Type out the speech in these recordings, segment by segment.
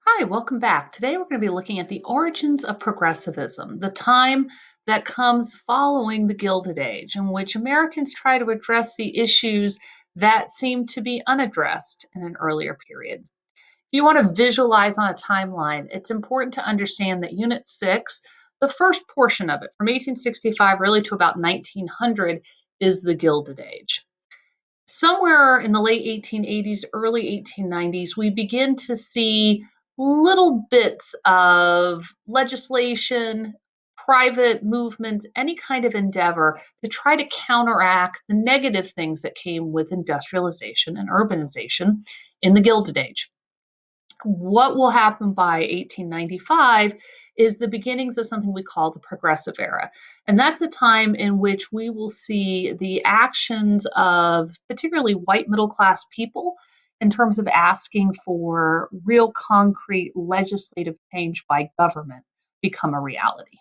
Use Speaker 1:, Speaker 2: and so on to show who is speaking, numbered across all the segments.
Speaker 1: Hi, welcome back. Today we're going to be looking at the origins of progressivism, the time that comes following the Gilded Age, in which Americans try to address the issues that seem to be unaddressed in an earlier period. If you want to visualize on a timeline, it's important to understand that Unit 6, the first portion of it, from 1865 really to about 1900, is the Gilded Age. Somewhere in the late 1880s, early 1890s, we begin to see little bits of legislation, private movements, any kind of endeavor to try to counteract the negative things that came with industrialization and urbanization in the Gilded Age. What will happen by 1895 is the beginnings of something we call the Progressive Era. And that's a time in which we will see the actions of particularly white middle class people in terms of asking for real concrete legislative change by government become a reality.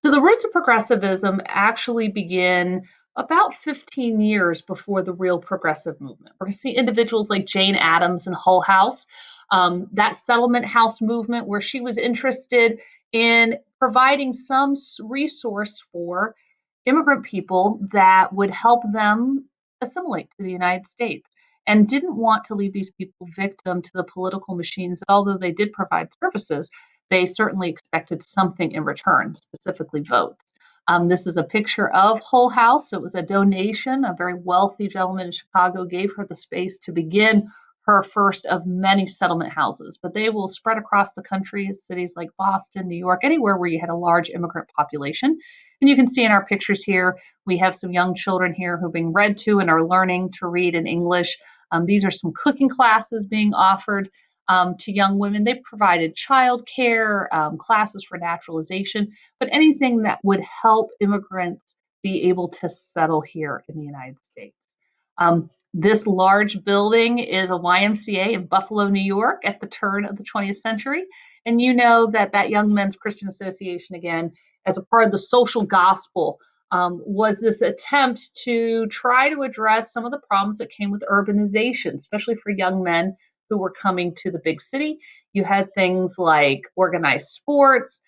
Speaker 1: So the roots of progressivism actually begin about 15 years before the real progressive movement. We're going to see individuals like Jane Addams and Hull House, that settlement house movement where she was interested in providing some resource for immigrant people that would help them assimilate to the United States and didn't want to leave these people victim to the political machines that although they did provide services, they certainly expected something in return, specifically votes. This is a picture of Hull House. It was a donation. A very wealthy gentleman in Chicago gave her the space to begin her first of many settlement houses, but they will spread across the country, cities like Boston, New York, anywhere where you had a large immigrant population. And you can see in our pictures here, we have some young children here who are being read to and are learning to read in English. These are some cooking classes being offered to young women. They provided childcare, classes for naturalization, but anything that would help immigrants be able to settle here in the United States. This large building is a YMCA in Buffalo, New York at the turn of the 20th century. And you know that that Young Men's Christian Association, again, as a part of the social gospel, was this attempt to try to address some of the problems that came with urbanization, especially for young men who were coming to the big city. You had things like organized sports,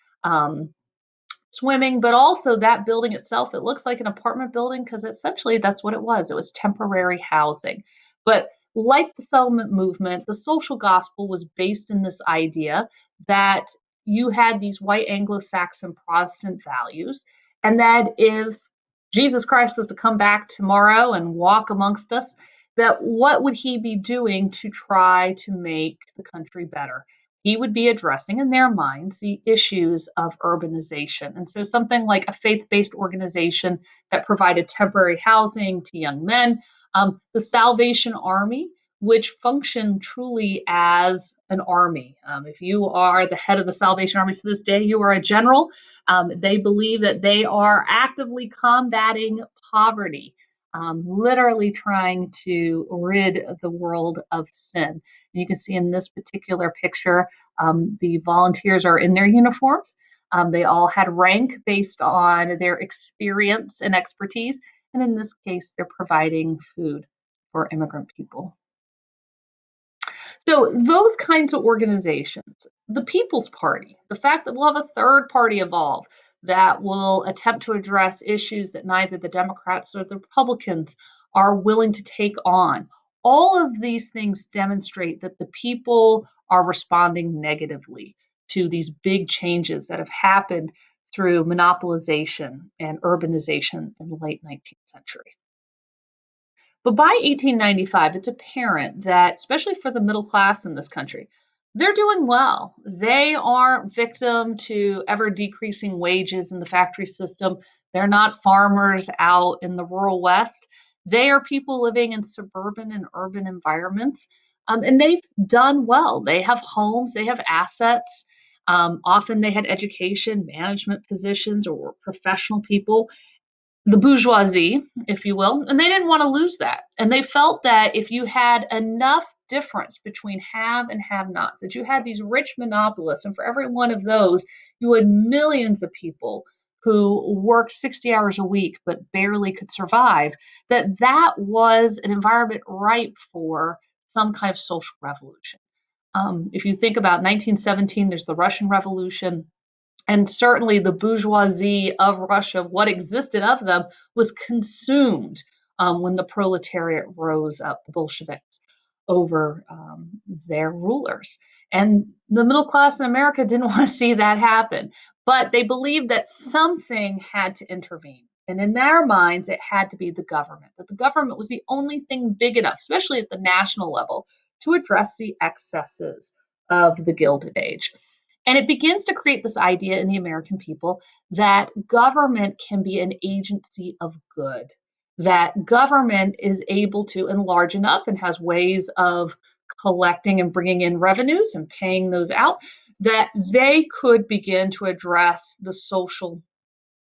Speaker 1: swimming, but also that building itself, it looks like an apartment building because essentially that's what it was. It was temporary housing. But like the settlement movement, the social gospel was based in this idea that you had these white Anglo-Saxon Protestant values, and that if Jesus Christ was to come back tomorrow and walk amongst us, that what would he be doing to try to make the country better? He would be addressing in their minds the issues of urbanization. And so something like a faith-based organization that provided temporary housing to young men, the Salvation Army, which functioned truly as an army. If you are the head of the Salvation Army to this day, you are a general. They believe that they are actively combating poverty, literally trying to rid the world of sin. And you can see in this particular picture, the volunteers are in their uniforms. They all had rank based on their experience and expertise. And in this case, they're providing food for immigrant people. So those kinds of organizations, the People's Party, the fact that we'll have a third party evolve that will attempt to address issues that neither the Democrats or the Republicans are willing to take on. All of these things demonstrate that the people are responding negatively to these big changes that have happened through monopolization and urbanization in the late 19th century. But by 1895, it's apparent that, especially for the middle class in this country, they're doing well. They aren't victim to ever decreasing wages in the factory system. They're not farmers out in the rural West. They are people living in suburban and urban environments. And they've done well. They have homes, they have assets. Often they had education, management positions, or were professional people, the bourgeoisie, if you will, and they didn't want to lose that. And they felt that if you had enough difference between have and have nots, that you had these rich monopolists, and for every one of those, you had millions of people who worked 60 hours a week but barely could survive, that was an environment ripe for some kind of social revolution. If you think about 1917, there's the Russian Revolution. And certainly the bourgeoisie of Russia, what existed of them, was consumed when the proletariat rose up, the Bolsheviks, over their rulers. And the middle class in America didn't want to see that happen, but they believed that something had to intervene. And in their minds, it had to be the government, that the government was the only thing big enough, especially at the national level, to address the excesses of the Gilded Age. And it begins to create this idea in the American people that government can be an agency of good, that government is able to enlarge enough and has ways of collecting and bringing in revenues and paying those out, that they could begin to address the social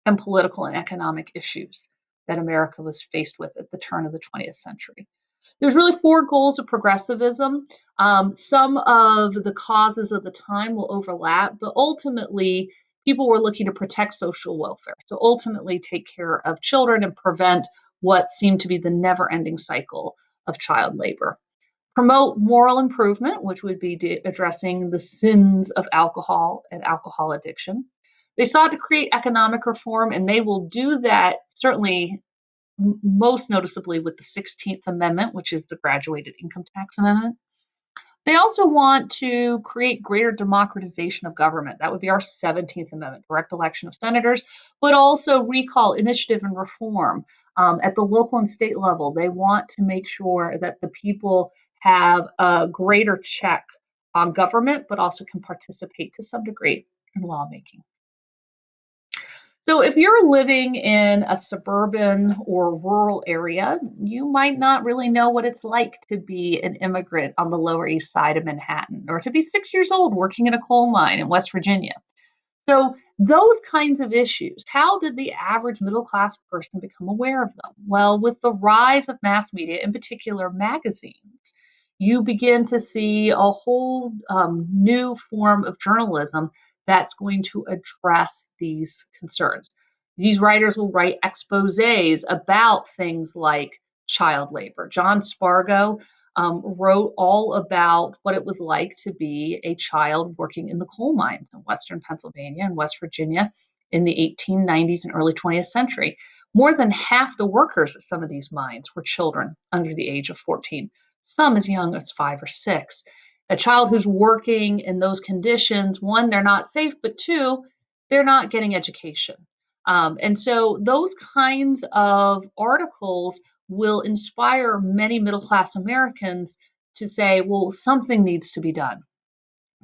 Speaker 1: and political and economic issues that America was faced with at the turn of the 20th century. There's really four goals of progressivism. Some of the causes of the time will overlap, but ultimately, people were looking to protect social welfare. So ultimately, take care of children and prevent what seemed to be the never ending cycle of child labor. Promote moral improvement, which would be addressing the sins of alcohol and alcohol addiction. They sought to create economic reform, and they will do that certainly most noticeably with the 16th Amendment, which is the graduated income tax amendment. They also want to create greater democratization of government. That would be our 17th Amendment, direct election of senators, but also recall, initiative, and reform at the local and state level. They want to make sure that the people have a greater check on government, but also can participate to some degree in lawmaking. So if you're living in a suburban or rural area, you might not really know what it's like to be an immigrant on the Lower East Side of Manhattan, or to be 6 years old working in a coal mine in West Virginia. So those kinds of issues, how did the average middle class person become aware of them? Well, with the rise of mass media, in particular magazines, you begin to see a whole new form of journalism that's going to address these concerns. These writers will write exposés about things like child labor. John Spargo wrote all about what it was like to be a child working in the coal mines in Western Pennsylvania and West Virginia in the 1890s and early 20th century. More than half the workers at some of these mines were children under the age of 14, some as young as 5 or 6. A child who's working in those conditions, one, they're not safe, but two, they're not getting education. And so those kinds of articles will inspire many middle class Americans to say, well, something needs to be done.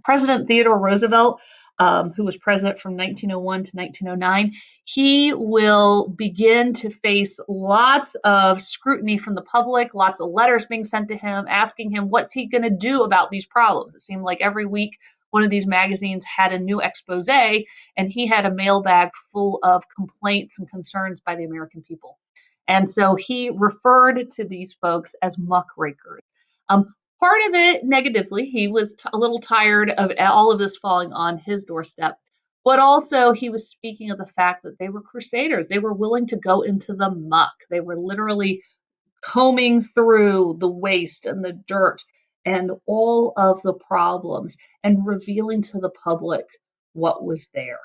Speaker 1: President Theodore Roosevelt, who was president from 1901 to 1909, he will begin to face lots of scrutiny from the public, lots of letters being sent to him asking him what's he going to do about these problems. It seemed like every week one of these magazines had a new expose, and he had a mailbag full of complaints and concerns by the American people. And so he referred to these folks as muckrakers. Part of it negatively, he was a little tired of all of this falling on his doorstep, but also he was speaking of the fact that they were crusaders. They were willing to go into the muck. They were literally combing through the waste and the dirt and all of the problems and revealing to the public what was there.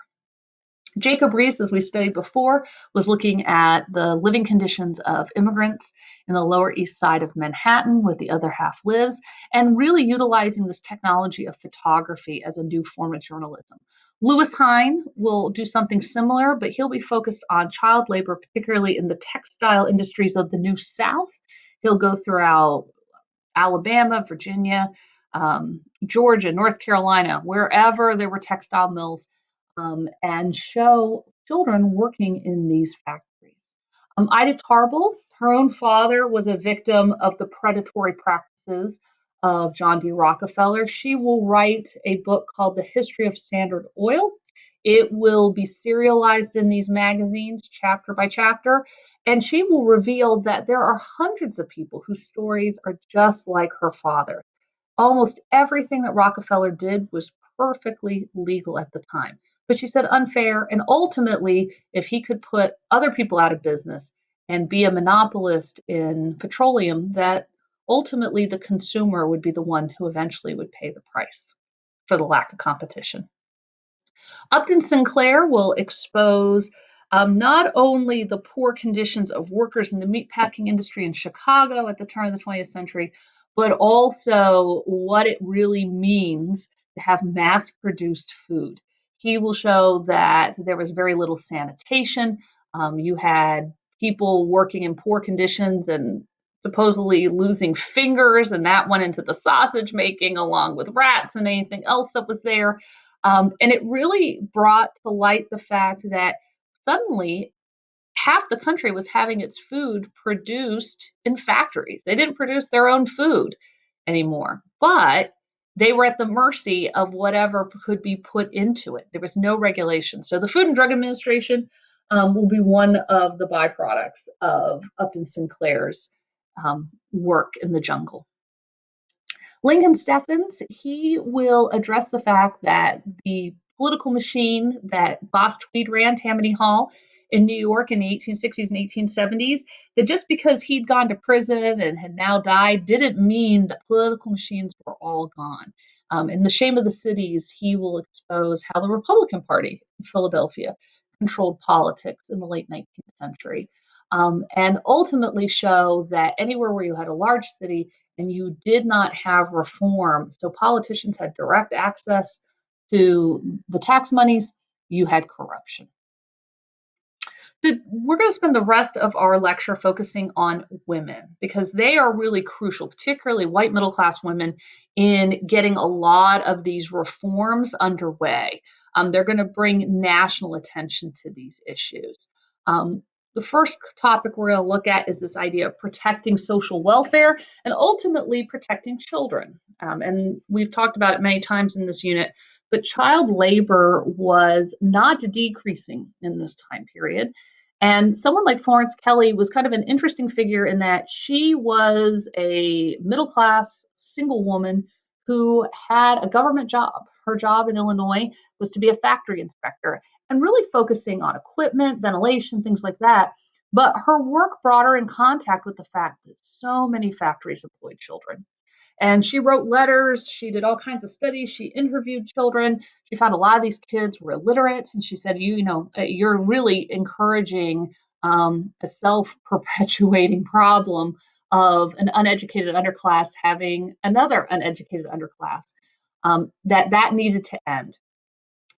Speaker 1: Jacob Riis, as we studied before, was looking at the living conditions of immigrants in the Lower East Side of Manhattan, where the other half lives, and really utilizing this technology of photography as a new form of journalism. Louis Hine will do something similar, but he'll be focused on child labor, particularly in the textile industries of the New South. He'll go throughout Alabama, Virginia, Georgia, North Carolina, wherever there were textile mills, and show children working in these factories. Ida Tarbell, her own father was a victim of the predatory practices of John D. Rockefeller. She will write a book called The History of Standard Oil. It will be serialized in these magazines, chapter by chapter, and she will reveal that there are hundreds of people whose stories are just like her father. Almost everything that Rockefeller did was perfectly legal at the time. But she said unfair. And ultimately, if he could put other people out of business and be a monopolist in petroleum, that ultimately the consumer would be the one who eventually would pay the price for the lack of competition. Upton Sinclair will expose not only the poor conditions of workers in the meatpacking industry in Chicago at the turn of the 20th century, but also what it really means to have mass produced food. He will show that there was very little sanitation. You had people working in poor conditions and supposedly losing fingers, and that went into the sausage making along with rats and anything else that was there. And it really brought to light the fact that suddenly half the country was having its food produced in factories. They didn't produce their own food anymore, but they were at the mercy of whatever could be put into it. There was no regulation. So the Food and Drug Administration will be one of the byproducts of Upton Sinclair's work in the jungle. Lincoln Steffens, he will address the fact that the political machine that Boss Tweed ran, Tammany Hall, in New York in the 1860s and 1870s, that just because he'd gone to prison and had now died didn't mean that political machines were all gone. In The Shame of the Cities, he will expose how the Republican Party in Philadelphia controlled politics in the late 19th century, and ultimately show that anywhere where you had a large city, and you did not have reform. So politicians had direct access to the tax monies, you had corruption. So we're going to spend the rest of our lecture focusing on women because they are really crucial, particularly white middle class women, in getting a lot of these reforms underway. They're going to bring national attention to these issues. The first topic we're going to look at is this idea of protecting social welfare and ultimately protecting children. And we've talked about it many times in this unit, but child labor was not decreasing in this time period. And someone like Florence Kelley was kind of an interesting figure in that she was a middle class single woman who had a government job. Her job in Illinois was to be a factory inspector and really focusing on equipment, ventilation, things like that. But her work brought her in contact with the fact that so many factories employed children. And she wrote letters, she did all kinds of studies, she interviewed children. She found a lot of these kids were illiterate, and she said, you're really encouraging a self-perpetuating problem of an uneducated underclass having another uneducated underclass. That needed to end.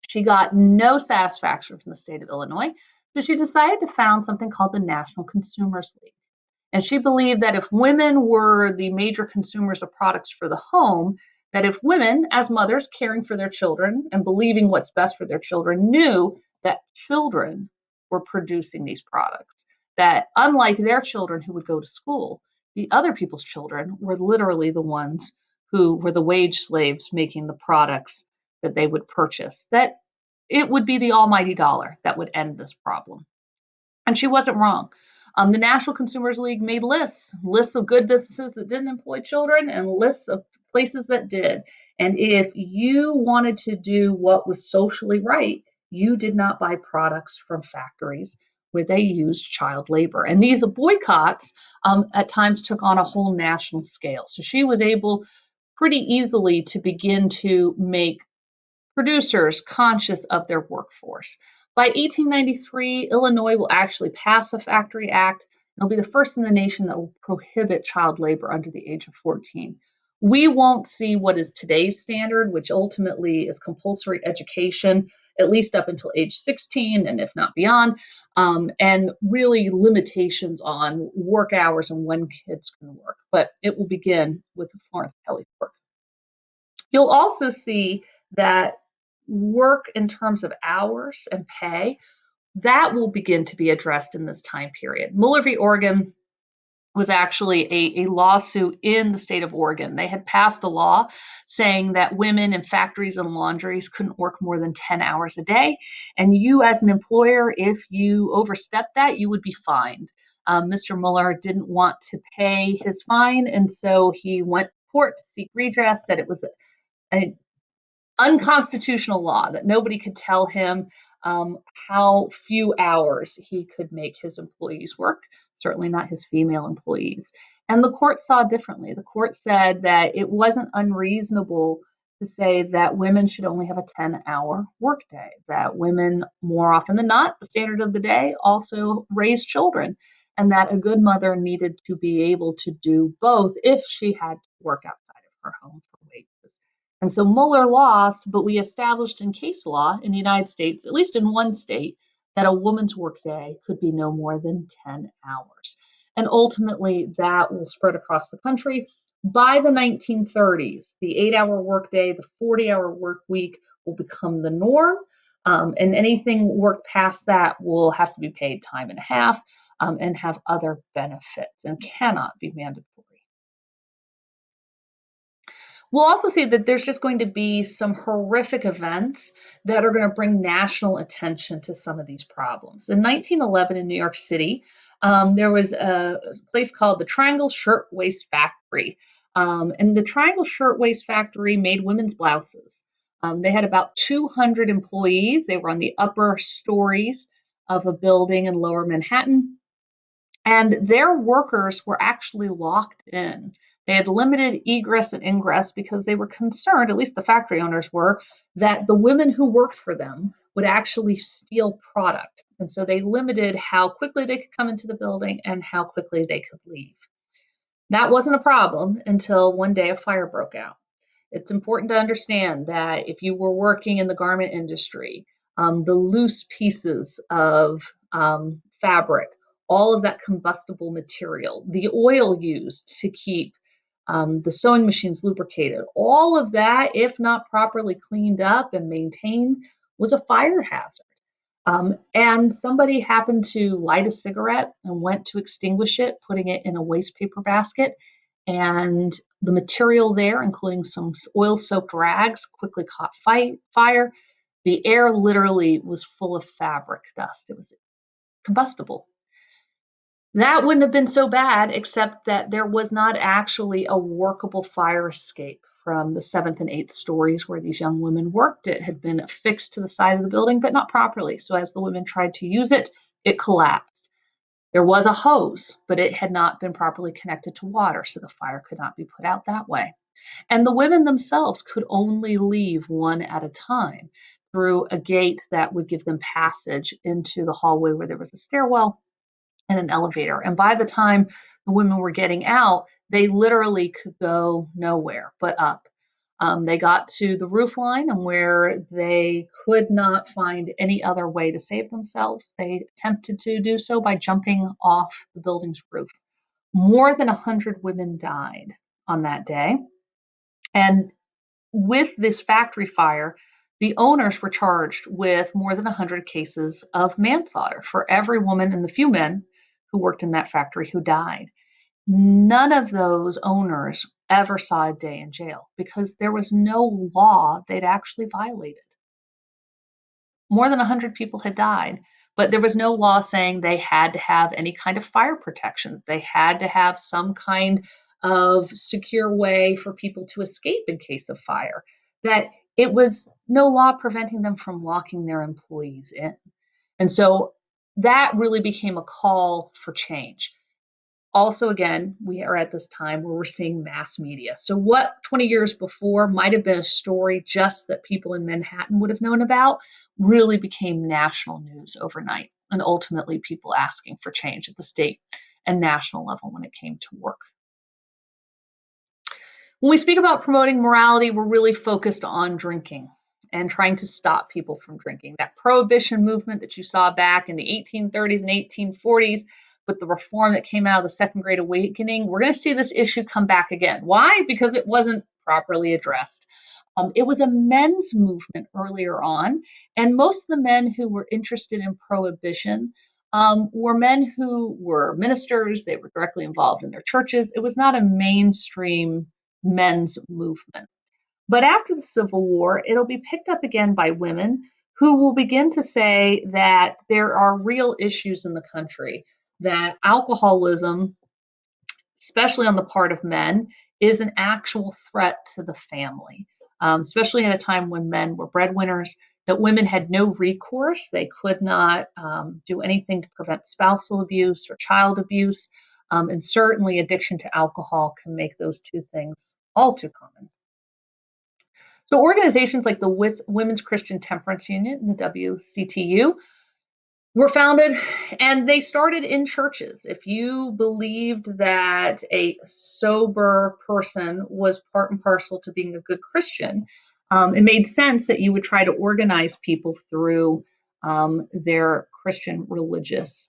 Speaker 1: She got no satisfaction from the state of Illinois, so she decided to found something called the National Consumers League. And she believed that if women were the major consumers of products for the home, that if women, as mothers caring for their children and believing what's best for their children, knew that children were producing these products, that unlike their children who would go to school, the other people's children were literally the ones who were the wage slaves making the products that they would purchase, that it would be the almighty dollar that would end this problem. And she wasn't wrong. The National Consumers League made lists of good businesses that didn't employ children and lists of places that did. And if you wanted to do what was socially right, you did not buy products from factories where they used child labor. And these boycotts at times took on a whole national scale. So she was able pretty easily to begin to make producers conscious of their workforce. By 1893, Illinois will actually pass a Factory Act. It'll be the first in the nation that will prohibit child labor under the age of 14. We won't see what is today's standard, which ultimately is compulsory education, at least up until age 16, and if not beyond, and really limitations on work hours and when kids can work. But it will begin with Florence Kelley's work. You'll also see that work in terms of hours and pay, that will begin to be addressed in this time period. Mueller v. Oregon was actually a lawsuit in the state of Oregon. They had passed a law saying that women in factories and laundries couldn't work more than 10 hours a day. And you, as an employer, if you overstepped that, you would be fined. Mr. Mueller didn't want to pay his fine, and so he went to court to seek redress, said it was an unconstitutional law, that nobody could tell him how few hours he could make his employees work, certainly not his female employees. And the court saw differently. The court said that it wasn't unreasonable to say that women should only have a 10-hour workday, that women, more often than not, the standard of the day, also raise children, and that a good mother needed to be able to do both if she had to work outside of her home for wages. And so Mueller lost, but we established in case law in the United States, at least in one state, that a woman's workday could be no more than 10 hours. And ultimately, that will spread across the country. By the 1930s, the 8-hour workday, the 40-hour work week will become the norm. And anything worked past that will have to be paid time and a half and have other benefits and cannot be mandatory. We'll also see that there's just going to be some horrific events that are going to bring national attention to some of these problems. In 1911 in New York City, there was a place called the Triangle Shirtwaist Factory. And the Triangle Shirtwaist Factory made women's blouses. They had about 200 employees. They were on the upper stories of a building in lower Manhattan. And their workers were actually locked in. They had limited egress and ingress because they were concerned, at least the factory owners were, that the women who worked for them would actually steal product. And so they limited how quickly they could come into the building and how quickly they could leave. That wasn't a problem until one day a fire broke out. It's important to understand that if you were working in the garment industry, the loose pieces of fabric, all of that combustible material, the oil used to keep the sewing machines lubricated, all of that, if not properly cleaned up and maintained, was a fire hazard. And somebody happened to light a cigarette and went to extinguish it, putting it in a waste paper basket. And the material there, including some oil soaked rags, quickly caught fire. The air literally was full of fabric dust. It was combustible. That wouldn't have been so bad, except that there was not actually a workable fire escape from the seventh and eighth stories where these young women worked. It had been affixed to the side of the building, but not properly. So as the women tried to use it, it collapsed. There was a hose, but it had not been properly connected to water, so the fire could not be put out that way. And the women themselves could only leave one at a time through a gate that would give them passage into the hallway where there was a stairwell and an elevator. And by the time the women were getting out, they literally could go nowhere but up. They got to the roof line, and where they could not find any other way to save themselves, they attempted to do so by jumping off the building's roof. More than 100 women died on that day. And with this factory fire, the owners were charged with more than 100 cases of manslaughter for every woman and the few men who worked in that factory who died. None of those owners ever saw a day in jail because there was no law they'd actually violated. More than 100 people had died, but there was no law saying they had to have any kind of fire protection. They had to have some kind of secure way for people to escape in case of fire. That it was no law preventing them from locking their employees in. And so that really became a call for change. Also, again, we are at this time where we're seeing mass media. So what 20 years before might have been a story just that people in Manhattan would have known about really became national news overnight, and ultimately people asking for change at the state and national level when it came to work. When we speak about promoting morality, we're really focused on drinking and trying to stop people from drinking. That prohibition movement that you saw back in the 1830s and 1840s with the reform that came out of the Second Great Awakening, we're going to see this issue come back again. Why? Because it wasn't properly addressed. It was a men's movement earlier on, and most of the men who were interested in prohibition were men who were ministers. They were directly involved in their churches. It was not a mainstream men's movement. But after the Civil War, it'll be picked up again by women who will begin to say that there are real issues in the country, that alcoholism, especially on the part of men, is an actual threat to the family, especially at a time when men were breadwinners, that women had no recourse. They could not do anything to prevent spousal abuse or child abuse. And certainly addiction to alcohol can make those two things all too common. So organizations like the Women's Christian Temperance Union, the WCTU, were founded, and they started in churches. If you believed that a sober person was part and parcel to being a good Christian, it made sense that you would try to organize people through their Christian religious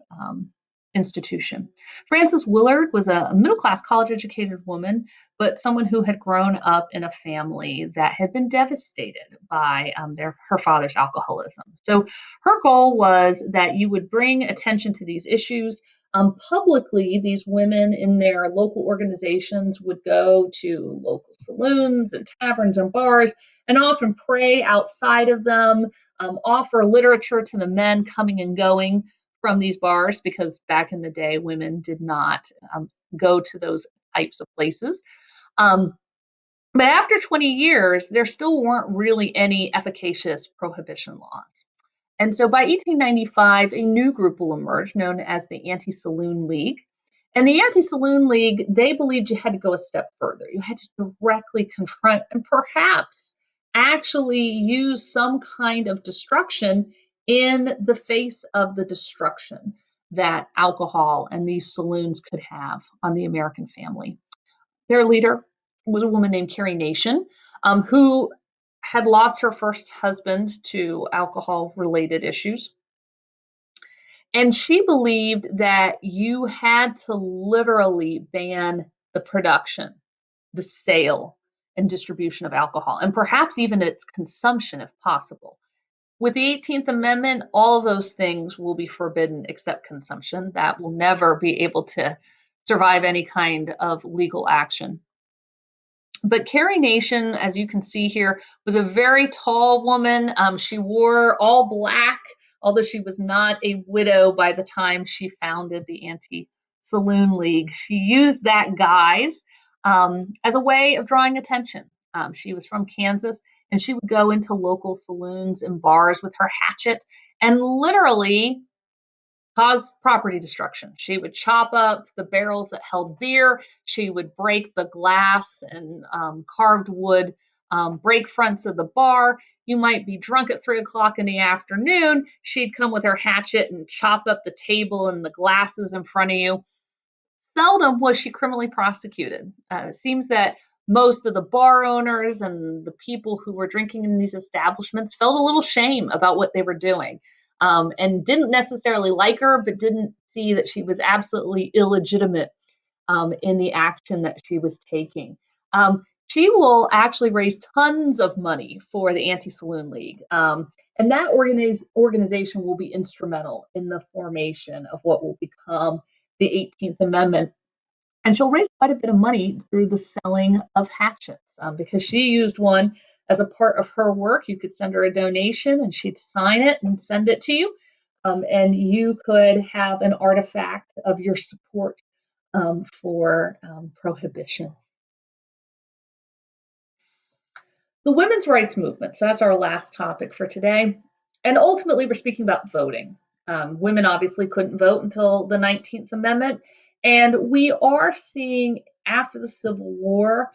Speaker 1: institution. Frances Willard was a middle class college educated woman, but someone who had grown up in a family that had been devastated by her father's alcoholism. So her goal was that you would bring attention to these issues. Publicly, these women in their local organizations would go to local saloons and taverns and bars and often pray outside of them, offer literature to the men coming and going from these bars, because back in the day, women did not go to those types of places. But after 20 years, there still weren't really any efficacious prohibition laws. And so by 1895, a new group will emerge known as the Anti-Saloon League. And the Anti-Saloon League, they believed you had to go a step further. You had to directly confront and perhaps actually use some kind of destruction in the face of the destruction that alcohol and these saloons could have on the American family. Their leader was a woman named Carrie Nation, who had lost her first husband to alcohol related issues. And she believed that you had to literally ban the production, the sale, and distribution of alcohol, and perhaps even its consumption if possible. With the 18th Amendment, all of those things will be forbidden except consumption. That will never be able to survive any kind of legal action. But Carrie Nation, as you can see here, was a very tall woman. She wore all black, although she was not a widow by the time she founded the Anti-Saloon League. She used that guise as a way of drawing attention. She was from Kansas, and she would go into local saloons and bars with her hatchet and literally cause property destruction. She would chop up the barrels that held beer. She would break the glass and carved wood break fronts of the bar. You might be drunk at 3 o'clock in the afternoon. She'd come with her hatchet and chop up the table and the glasses in front of you. Seldom was she criminally prosecuted. It seems that most of the bar owners and the people who were drinking in these establishments felt a little shame about what they were doing, and didn't necessarily like her, but didn't see that she was absolutely illegitimate in the action that she was taking. She will actually raise tons of money for the Anti-Saloon League. And that organization will be instrumental in the formation of what will become the 18th Amendment. And she'll raise quite a bit of money through the selling of hatchets, because she used one as a part of her work. You could send her a donation and she'd sign it and send it to you. And you could have an artifact of your support for prohibition. The women's rights movement. So that's our last topic for today. And ultimately, we're speaking about voting. Women obviously couldn't vote until the 19th Amendment. And we are seeing after the Civil War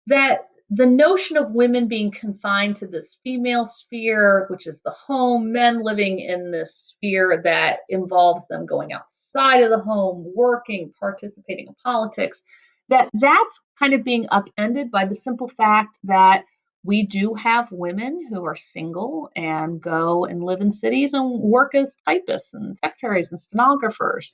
Speaker 1: that the notion of women being confined to this female sphere, which is the home, men living in this sphere that involves them going outside of the home, working, participating in politics, that's kind of being upended by the simple fact that we do have women who are single and go and live in cities and work as typists and secretaries and stenographers.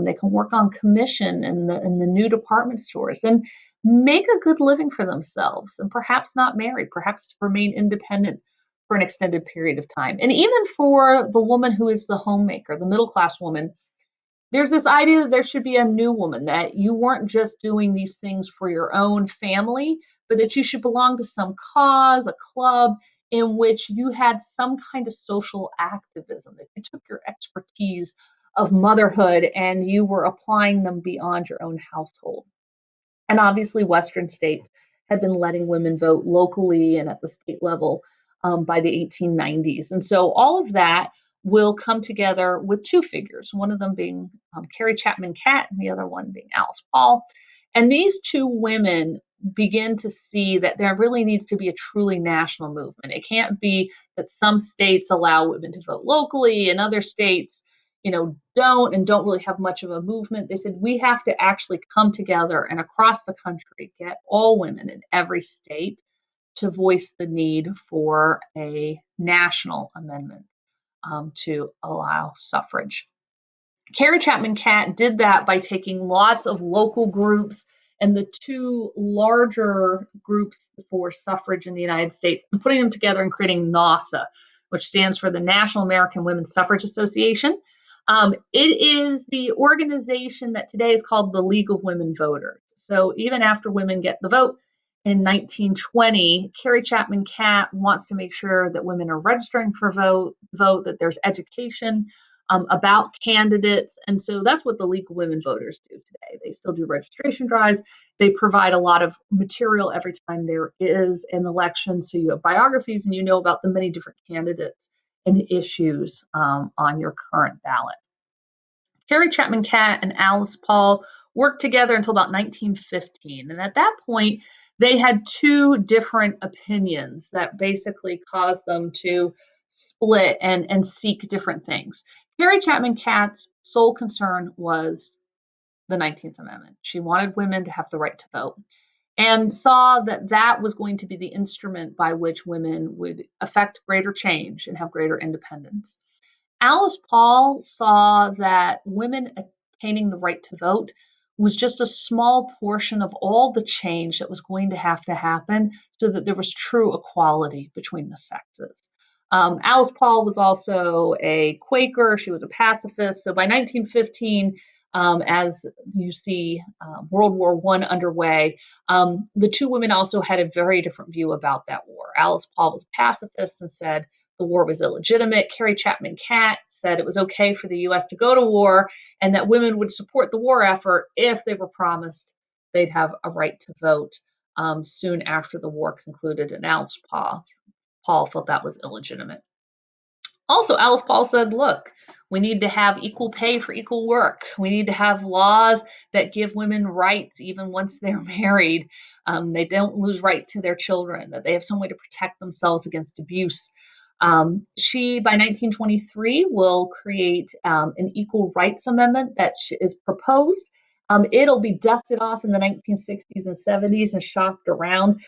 Speaker 1: They can work on commission in the new department stores and make a good living for themselves, and perhaps not marry, perhaps remain independent for an extended period of time. And even for the woman who is the homemaker, the middle class woman, there's this idea that there should be a new woman, that you weren't just doing these things for your own family, but that you should belong to some cause, a club in which you had some kind of social activism, that you took your expertise of motherhood and you were applying them beyond your own household. And obviously, Western states had been letting women vote locally and at the state level by the 1890s. And so all of that will come together with two figures, one of them being Carrie Chapman Catt and the other one being Alice Paul. And these two women begin to see that there really needs to be a truly national movement. It can't be that some states allow women to vote locally and other states, don't really have much of a movement. They said we have to actually come together and across the country get all women in every state to voice the need for a national amendment to allow suffrage. Carrie Chapman Catt did that by taking lots of local groups and the two larger groups for suffrage in the United States and putting them together and creating NAWSA, which stands for the National American Women's Suffrage Association. It is the organization that today is called the League of Women Voters. So even after women get the vote in 1920, Carrie Chapman Catt wants to make sure that women are registering for vote, that there's education about candidates. And so that's what the League of Women Voters do today. They still do registration drives. They provide a lot of material every time there is an election. So you have biographies and you know about the many different candidates and issues on your current ballot. Carrie Chapman Catt and Alice Paul worked together until about 1915. And at that point, they had two different opinions that basically caused them to split and seek different things. Carrie Chapman Catt's sole concern was the 19th Amendment. She wanted women to have the right to vote and saw that that was going to be the instrument by which women would affect greater change and have greater independence. Alice Paul saw that women attaining the right to vote was just a small portion of all the change that was going to happen so that there was true equality between the sexes. Alice Paul was also a Quaker. She was a pacifist. So by 1915, as you see World War I underway, the two women also had a very different view about that war. Alice Paul was pacifist and said the war was illegitimate. Carrie Chapman Catt said it was okay for the U.S. to go to war and that women would support the war effort if they were promised they'd have a right to vote soon after the war concluded. And Alice Paul felt that was illegitimate. Also, Alice Paul said, look, we need to have equal pay for equal work. We need to have laws that give women rights even once they're married. They don't lose rights to their children, that they have some way to protect themselves against abuse. She, by 1923, will create an equal rights amendment that is proposed. It'll be dusted off in the 1960s and 70s and shopped around.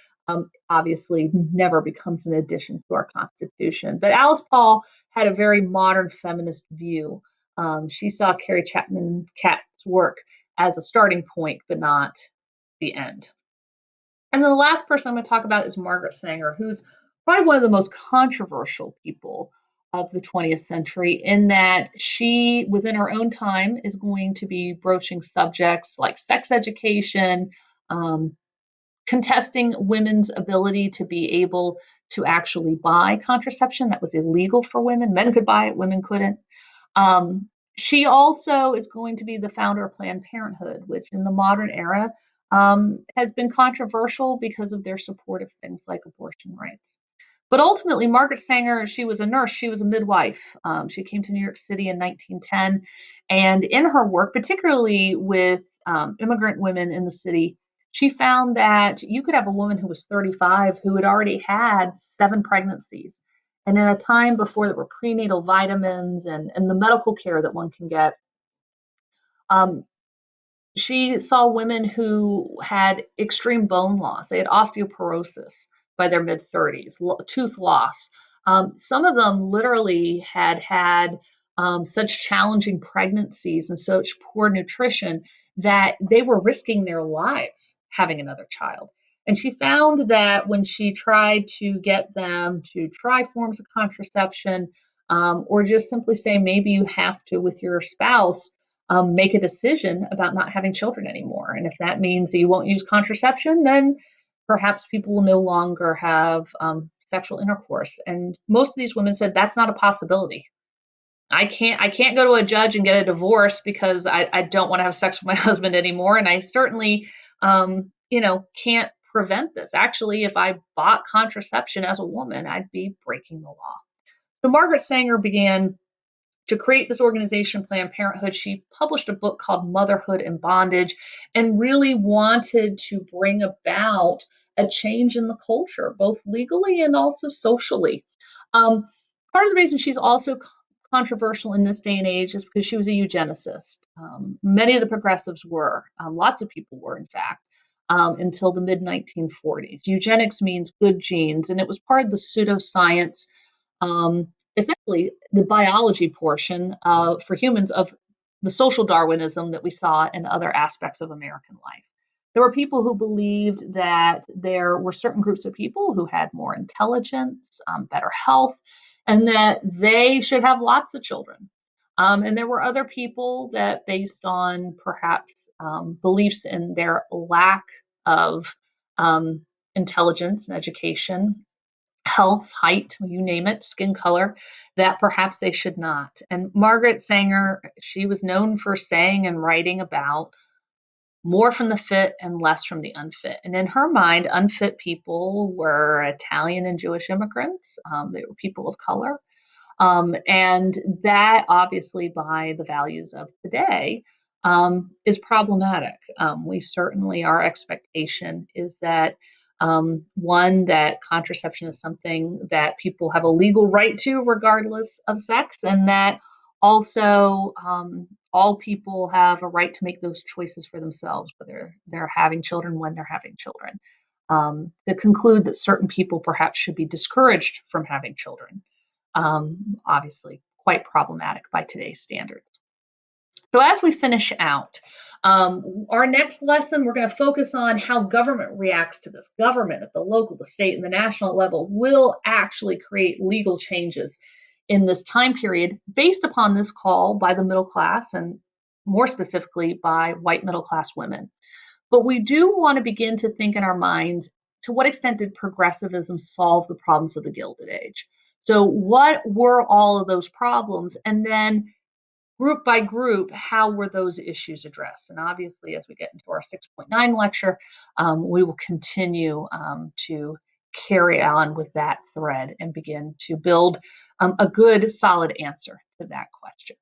Speaker 1: Obviously, never becomes an addition to our Constitution. But Alice Paul had a very modern feminist view. She saw Carrie Chapman Catt's work as a starting point, but not the end. And then the last person I'm going to talk about is Margaret Sanger, who's probably one of the most controversial people of the 20th century in that she, within her own time, is going to be broaching subjects like sex education, contesting women's ability to be able to actually buy contraception that was illegal for women. Men could buy it, women couldn't. She also is going to be the founder of Planned Parenthood, which in the modern era has been controversial because of their support of things like abortion rights. But ultimately, Margaret Sanger, she was a nurse, she was a midwife. She came to New York City in 1910. And in her work, particularly with immigrant women in the city, she found that you could have a woman who was 35 who had already had 7 pregnancies. And in a time before there were prenatal vitamins and the medical care that one can get, she saw women who had extreme bone loss. They had osteoporosis by their mid 30s, tooth loss. Some of them literally had such challenging pregnancies and such poor nutrition that they were risking their lives having another child. And she found that when she tried to get them to try forms of contraception, or just simply say, maybe you have to, with your spouse, make a decision about not having children anymore. And if that means that you won't use contraception, then perhaps people will no longer have sexual intercourse. And most of these women said that's not a possibility. I can't go to a judge and get a divorce because I don't want to have sex with my husband anymore. And I certainly, can't prevent this. Actually, if I bought contraception as a woman, I'd be breaking the law. So Margaret Sanger began To create this organization, Planned Parenthood, she published a book called Motherhood in Bondage and really wanted to bring about a change in the culture, both legally and also socially. Um, Part of the reason she's also controversial in this day and age is because she was a eugenicist. Many of the progressives were, lots of people were, in fact, until the mid 1940s. Eugenics means good genes, and it was part of the pseudoscience, essentially the biology portion for humans of the social Darwinism that we saw in other aspects of American life. There were people who believed that there were certain groups of people who had more intelligence, better health, and that they should have lots of children. And there were other people that, based on perhaps beliefs in their lack of um, intelligence and education, health, height, you name it, skin color, that perhaps they should not. And Margaret Sanger, she was known for saying and writing about more from the fit and less from the unfit. And in her mind, unfit people were Italian and Jewish immigrants. They were people of color. And that, obviously, by the values of today, is problematic. We certainly, our expectation is that, one, that contraception is something that people have a legal right to, regardless of sex, and that also all people have a right to make those choices for themselves, whether they're having children, when they're having children. To conclude that certain people perhaps should be discouraged from having children, obviously quite problematic by today's standards. So as we finish out, our next lesson, we're going to focus on how government reacts to this. Government at the local, the state, and the national level will actually create legal changes in this time period based upon this call by the middle class, and more specifically by white middle class women. But we do want to begin to think in our minds, to what extent did progressivism solve the problems of the Gilded Age? So what were all of those problems? And then group by group, how were those issues addressed? And obviously, as we get into our 6.9 lecture, we will continue to carry on with that thread and begin to build a good, solid answer to that question.